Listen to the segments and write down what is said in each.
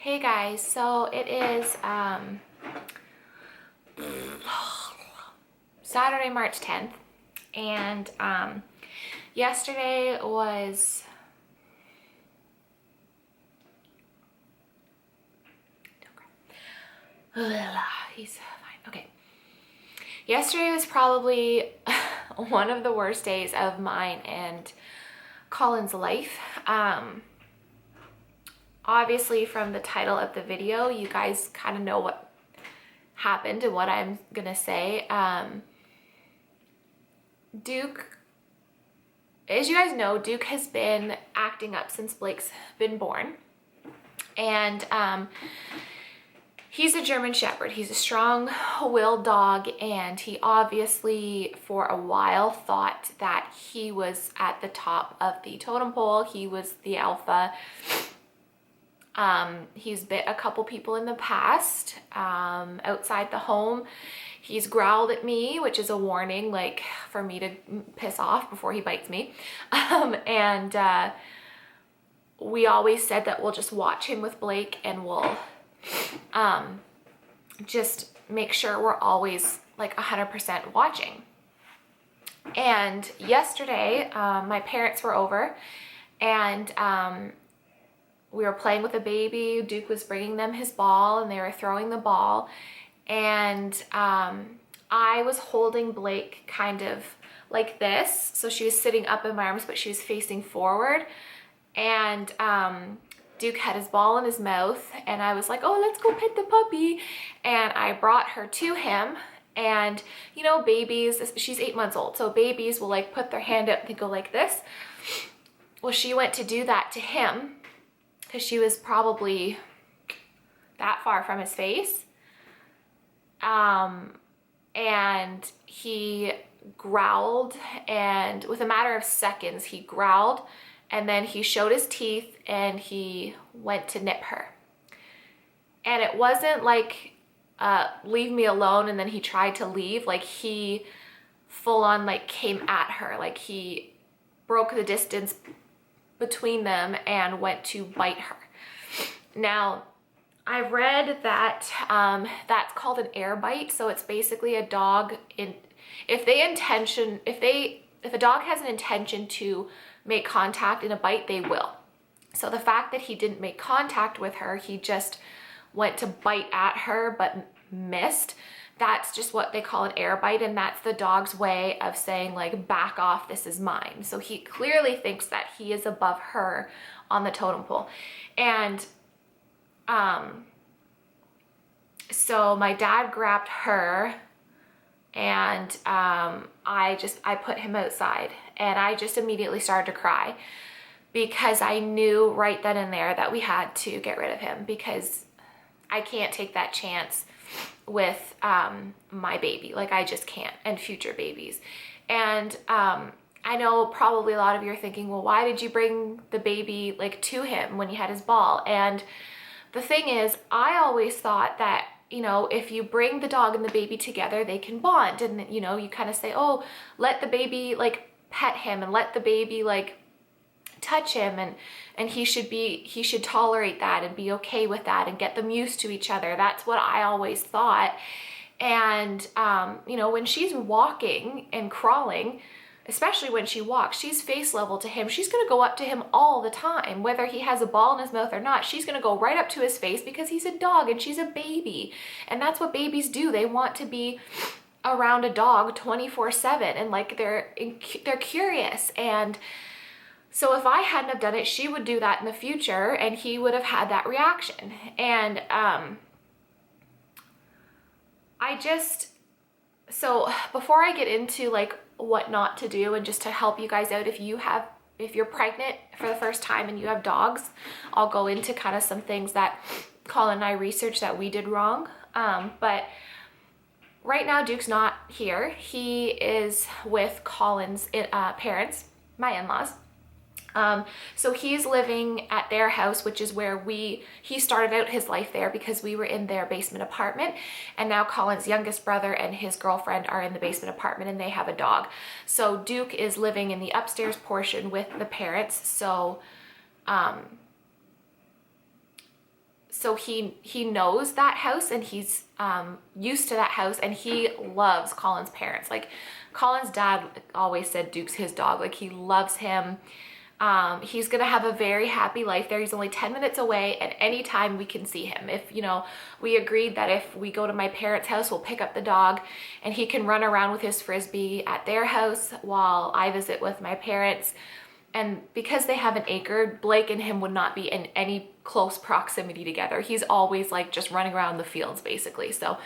Hey guys, so it is Saturday, March 10th, and yesterday was he's fine. Okay. Yesterday was probably one of the worst days of mine and Colin's life. Obviously from the title of the video, you guys kind of know what happened and what I'm gonna say. Duke, as you guys know, Duke has been acting up since Blake's been born. And he's a German Shepherd. He's a strong-willed dog, and he obviously for a while thought that he was at the top of the totem pole. He was the alpha. He's bit a couple people in the past outside the home. He's growled at me, which is a warning, like for me to piss off before he bites me. We always said that we'll just watch him with Blake, and we'll just make sure we're always like 100% watching. And yesterday, my parents were over, and we were playing with a baby. Duke was bringing them his ball, and they were throwing the ball. And I was holding Blake kind of like this. So she was sitting up in my arms, but she was facing forward. And Duke had his ball in his mouth, and I was like, oh, let's go pet the puppy. And I brought her to him. And you know, babies, she's 8 months old, so babies will like put their hand out and go like this. Well, she went to do that to him because she was probably that far from his face. And he growled, and with a matter of seconds, he growled, and then he showed his teeth and he went to nip her. And it wasn't like, leave me alone, and then he tried to leave. Like, he full on like came at her. Like, he broke the distance between them and went to bite her. Now, I've read that that's called an air bite. So it's basically a dog if a dog has an intention to make contact in a bite, they will. So the fact that he didn't make contact with her, he just went to bite at her but missed. That's just what they call an air bite, and that's the dog's way of saying like, back off, this is mine. So he clearly thinks that he is above her on the totem pole. And so my dad grabbed her, and I put him outside, and I just immediately started to cry because I knew right then and there that we had to get rid of him, because I can't take that chance with my baby. Like, I just can't, and future babies. And I know probably a lot of you are thinking, well, why did you bring the baby like to him when he had his ball? And the thing is, I always thought that, you know, if you bring the dog and the baby together, they can bond. And, you know, you kind of say, oh, let the baby like pet him, and let the baby like touch him, and he should tolerate that and be okay with that and get them used to each other. That's what I always thought. And, you know, when she's walking and crawling, especially when she walks, she's face level to him. She's gonna go up to him all the time, whether he has a ball in his mouth or not. She's gonna go right up to his face because he's a dog and she's a baby. And that's what babies do. They want to be around a dog 24/7, and like they're curious. And so if I hadn't have done it, she would do that in the future, and he would have had that reaction. And so before I get into like what not to do, and just to help you guys out, if you're pregnant for the first time and you have dogs, I'll go into kind of some things that Colin and I researched that we did wrong. But right now Duke's not here. He is with Colin's parents, my in-laws. So he's living at their house, which is where he started out his life there, because we were in their basement apartment, and now Colin's youngest brother and his girlfriend are in the basement apartment, and they have a dog. So Duke is living in the upstairs portion with the parents. So so he knows that house, and he's used to that house, and he loves Colin's parents. Like, Colin's dad always said Duke's his dog. Like, he loves him. He's gonna have a very happy life there. He's only 10 minutes away, and anytime we can see him. If, you know, we agreed that if we go to my parents' house, we'll pick up the dog and he can run around with his Frisbee at their house while I visit with my parents. And because they have an acre, Blake and him would not be in any close proximity together. He's always like just running around the fields basically. So,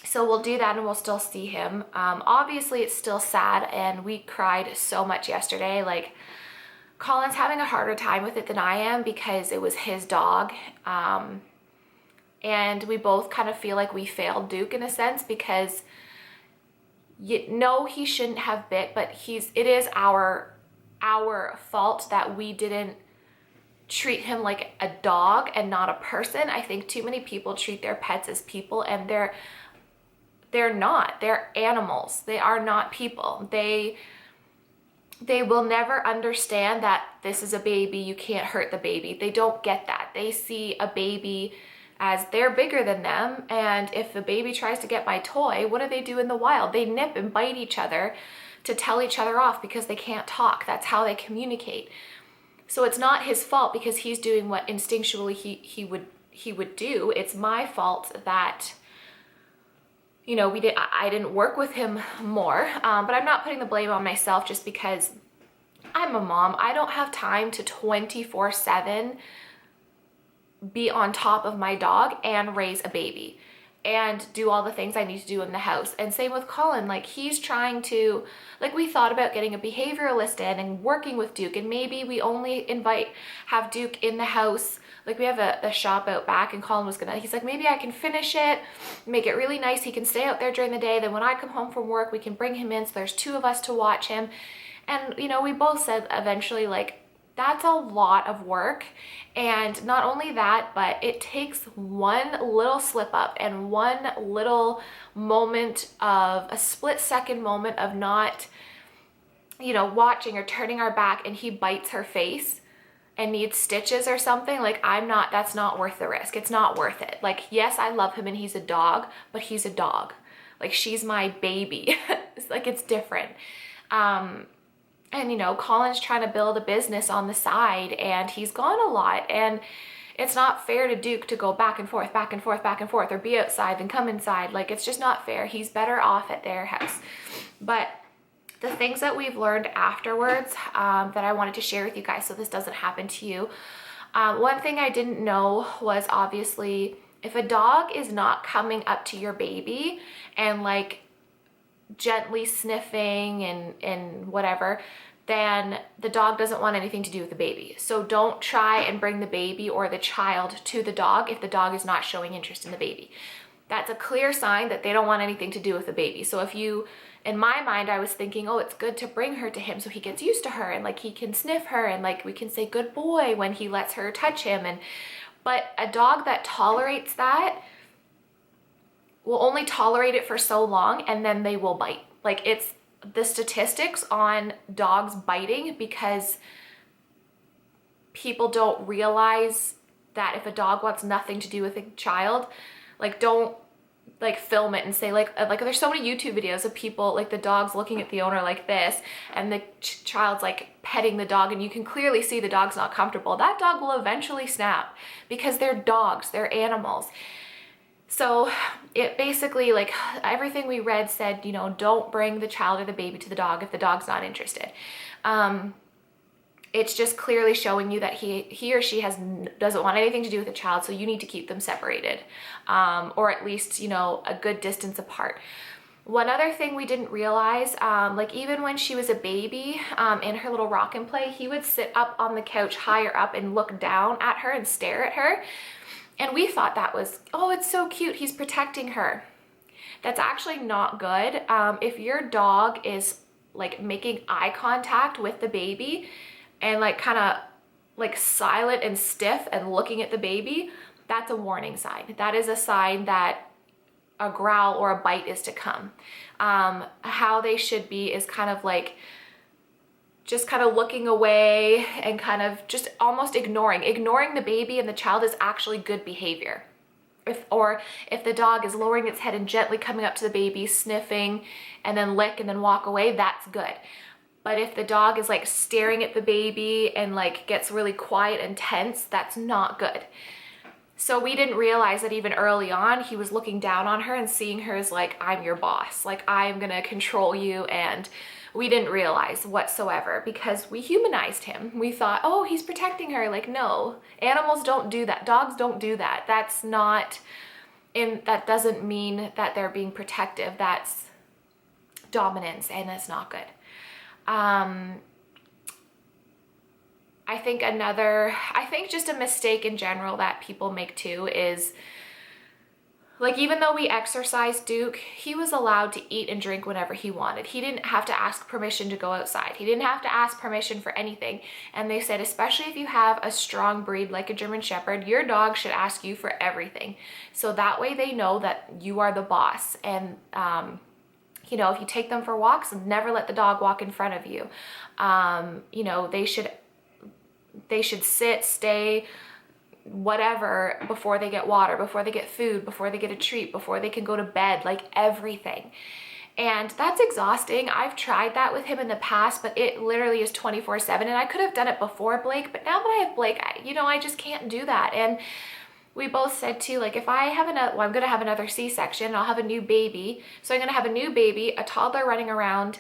so we'll do that and we'll still see him. Obviously it's still sad, and we cried so much yesterday. Like, Colin's having a harder time with it than I am because it was his dog. And we both kind of feel like we failed Duke in a sense, because no, he shouldn't have bit, but it is our fault that we didn't treat him like a dog and not a person. I think too many people treat their pets as people, and they're not. They're animals. They are not people. They will never understand that this is a baby, you can't hurt the baby. They don't get that. They see a baby as they're bigger than them, and if the baby tries to get my toy, what do they do in the wild? They nip and bite each other to tell each other off because they can't talk. That's how they communicate. So it's not his fault because he's doing what instinctually he would do. It's my fault that, you know, I didn't work with him more, but I'm not putting the blame on myself just because I'm a mom. I don't have time to 24/7 be on top of my dog and raise a baby and do all the things I need to do in the house. And same with Colin. Like, he's trying to, like, we thought about getting a behavioralist in and working with Duke, and maybe we only have Duke in the house. Like, we have a shop out back, and Colin he's like, maybe I can finish it, make it really nice. He can stay out there during the day. Then when I come home from work, we can bring him in. So there's 2 of us to watch him. And, you know, we both said eventually, like, that's a lot of work. And not only that, but it takes one little slip up and one little moment of a split-second moment of not, you know, watching or turning our back, and he bites her face and needs stitches or something. Like, that's not worth the risk. It's not worth it. Like, yes, I love him and he's a dog, but he's a dog. Like, she's my baby. It's like, it's different. And, you know, Colin's trying to build a business on the side, and he's gone a lot. And it's not fair to Duke to go back and forth, back and forth, back and forth, or be outside then come inside. Like, it's just not fair. He's better off at their house. But the things that we've learned afterwards that I wanted to share with you guys so this doesn't happen to you. One thing I didn't know was, obviously, if a dog is not coming up to your baby and like gently sniffing and whatever, then the dog doesn't want anything to do with the baby. So don't try and bring the baby or the child to the dog if the dog is not showing interest in the baby. That's a clear sign that they don't want anything to do with the baby. So if you, in my mind, I was thinking, oh, it's good to bring her to him so he gets used to her, and like he can sniff her, and like we can say good boy when he lets her touch him. But a dog that tolerates that will only tolerate it for so long, and then they will bite. Like, it's the statistics on dogs biting, because people don't realize that if a dog wants nothing to do with a child, like, don't like film it and say like there's so many YouTube videos of people, like the dog's looking at the owner like this, and the child's like petting the dog, and you can clearly see the dog's not comfortable. That dog will eventually snap because they're dogs, they're animals. So it basically, like, everything we read said, you know, don't bring the child or the baby to the dog if the dog's not interested. It's just clearly showing you that he or she doesn't want anything to do with the child, so you need to keep them separated, or at least, you know, a good distance apart. One other thing we didn't realize, like, even when she was a baby, in her little rock and play, he would sit up on the couch higher up and look down at her and stare at her. And we thought that was, oh, it's so cute, he's protecting her. That's actually not good. If your dog is like making eye contact with the baby and like kind of like silent and stiff and looking at the baby, that's a warning sign. That is a sign that a growl or a bite is to come. How they should be is kind of like just kind of looking away and kind of just almost ignoring the baby and the child is actually good behavior. If the dog is lowering its head and gently coming up to the baby, sniffing, and then lick and then walk away, that's good. But if the dog is like staring at the baby and like gets really quiet and tense, that's not good. So we didn't realize that even early on, he was looking down on her and seeing her as like, I'm your boss, like I'm gonna control you. And we didn't realize whatsoever because we humanized him. We thought, oh, he's protecting her. Like, no, animals don't do that. Dogs don't do that. That's not, that doesn't mean that they're being protective. That's dominance and it's not good. I think just a mistake in general that people make too is, like, even though we exercised Duke, he was allowed to eat and drink whenever he wanted. He didn't have to ask permission to go outside. He didn't have to ask permission for anything. And they said, especially if you have a strong breed like a German Shepherd, your dog should ask you for everything. So that way they know that you are the boss. And, you know, if you take them for walks, never let the dog walk in front of you. You know, they should sit, stay, whatever, before they get water, before they get food, before they get a treat, before they can go to bed, like everything. And that's exhausting. I've tried that with him in the past, but it literally is 24/7. And I could have done it before Blake, but now that I have Blake, I just can't do that. And we both said too, like, if I have I'm going to have another C-section, I'll have a new baby. So I'm going to have a new baby, a toddler running around,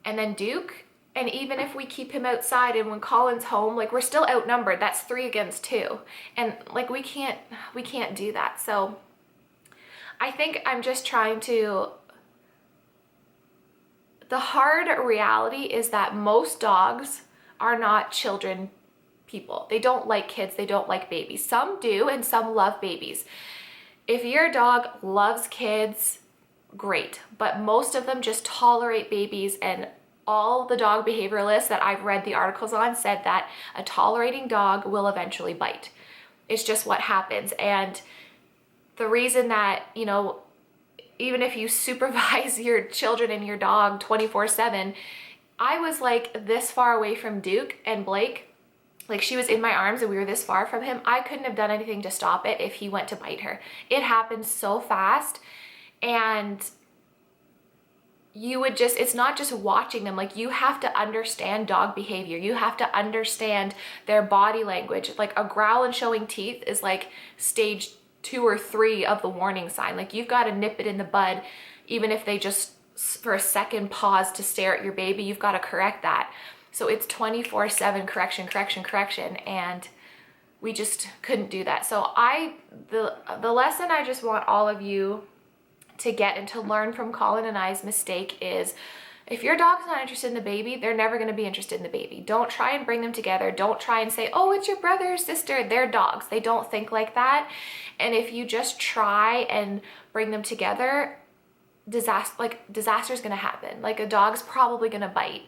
and then Duke. And even if we keep him outside and when Colin's home, like, we're still outnumbered. That's 3 against 2. And like, we can't do that. So I think I'm just trying to, the hard reality is that most dogs are not children people. They don't like kids. They don't like babies. Some do, and some love babies. If your dog loves kids, great. But most of them just tolerate babies, and all the dog behavioralists that I've read the articles on said that a tolerating dog will eventually bite. It's just what happens. And the reason that, you know, even if you supervise your children and your dog 24/7, I was like this far away from Duke and Blake. Like, she was in my arms and we were this far from him. I couldn't have done anything to stop it if he went to bite her. It happened so fast. And it's not just watching them. Like, you have to understand dog behavior. You have to understand their body language. Like, a growl and showing teeth is like stage 2 or 3 of the warning sign. Like, you've got to nip it in the bud. Even if they just for a second pause to stare at your baby, you've got to correct that. So it's 24/7 correction. And we just couldn't do that. So the lesson I just want all of you to get and to learn from Colin and I's mistake is, if your dog's not interested in the baby, they're never going to be interested in the baby. Don't try and bring them together. Don't try and say, oh, it's your brother or sister. They're dogs. They don't think like that. And if you just try and bring them together, disaster's going to happen. Like, a dog's probably going to bite.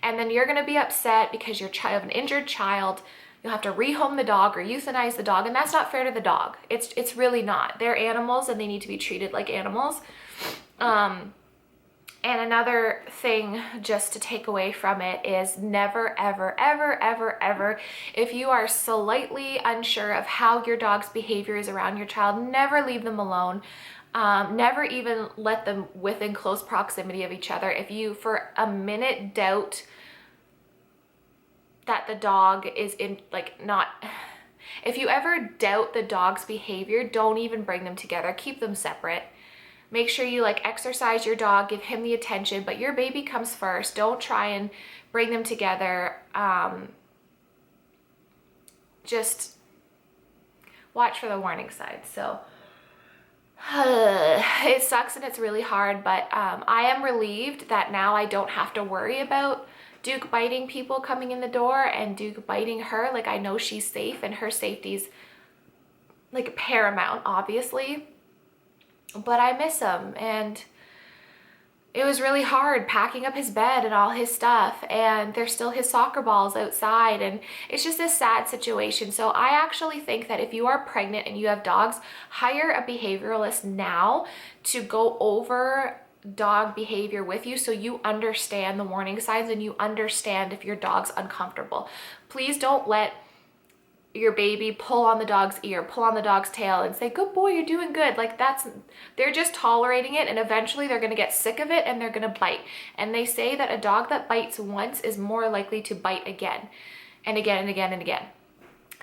And then you're going to be upset because you have an injured child. You'll have to rehome the dog or euthanize the dog, and that's not fair to the dog. It's really not. They're animals and they need to be treated like animals. And another thing just to take away from it is never, ever, ever, ever, ever, if you are slightly unsure of how your dog's behavior is around your child, never leave them alone. Never even let them within close proximity of each other. If you for a minute doubt that the dog is if you ever doubt the dog's behavior, don't even bring them together. Keep them separate. Make sure you exercise your dog, give him the attention, but your baby comes first. Don't try and bring them together. Just watch for the warning signs. So it sucks and it's really hard, but I am relieved that now I don't have to worry about Duke biting people coming in the door and Duke biting her. Like, I know she's safe and her safety's like paramount, obviously, but I miss him. And it was really hard packing up his bed and all his stuff, and there's still his soccer balls outside, and it's just a sad situation. So I actually think that if you are pregnant and you have dogs, hire a behavioralist now to go over dog behavior with you, so you understand the warning signs and you understand if your dog's uncomfortable. Please don't let your baby pull on the dog's ear, pull on the dog's tail and say, good boy, you're doing good. Like they're just tolerating it, and eventually they're gonna get sick of it and they're gonna bite. And they say that a dog that bites once is more likely to bite again and again and again and again.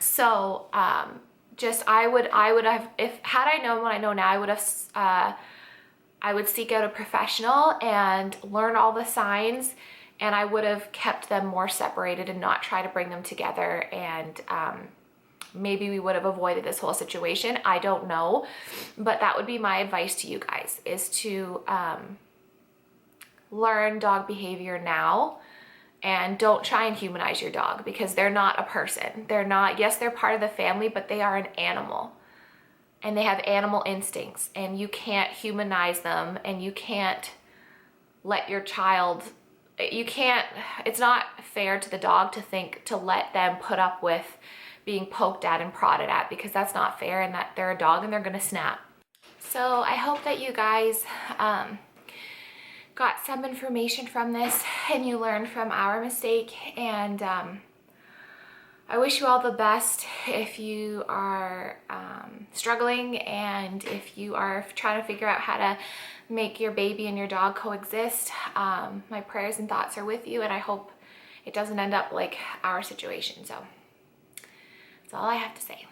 So I would have, had I known what I know now, I would seek out a professional and learn all the signs, and I would have kept them more separated and not try to bring them together, and maybe we would have avoided this whole situation. I don't know, but that would be my advice to you guys, is to learn dog behavior now, and don't try and humanize your dog, because they're not a person. They're not, yes, they're part of the family, but they are an animal, and they have animal instincts, and you can't humanize them, and you can't let your child, it's not fair to the dog to let them put up with being poked at and prodded at, because that's not fair, and that they're a dog and they're gonna snap. So I hope that you guys got some information from this and you learned from our mistake, and I wish you all the best if you are struggling, and if you are trying to figure out how to make your baby and your dog coexist. My prayers and thoughts are with you, and I hope it doesn't end up like our situation. So that's all I have to say.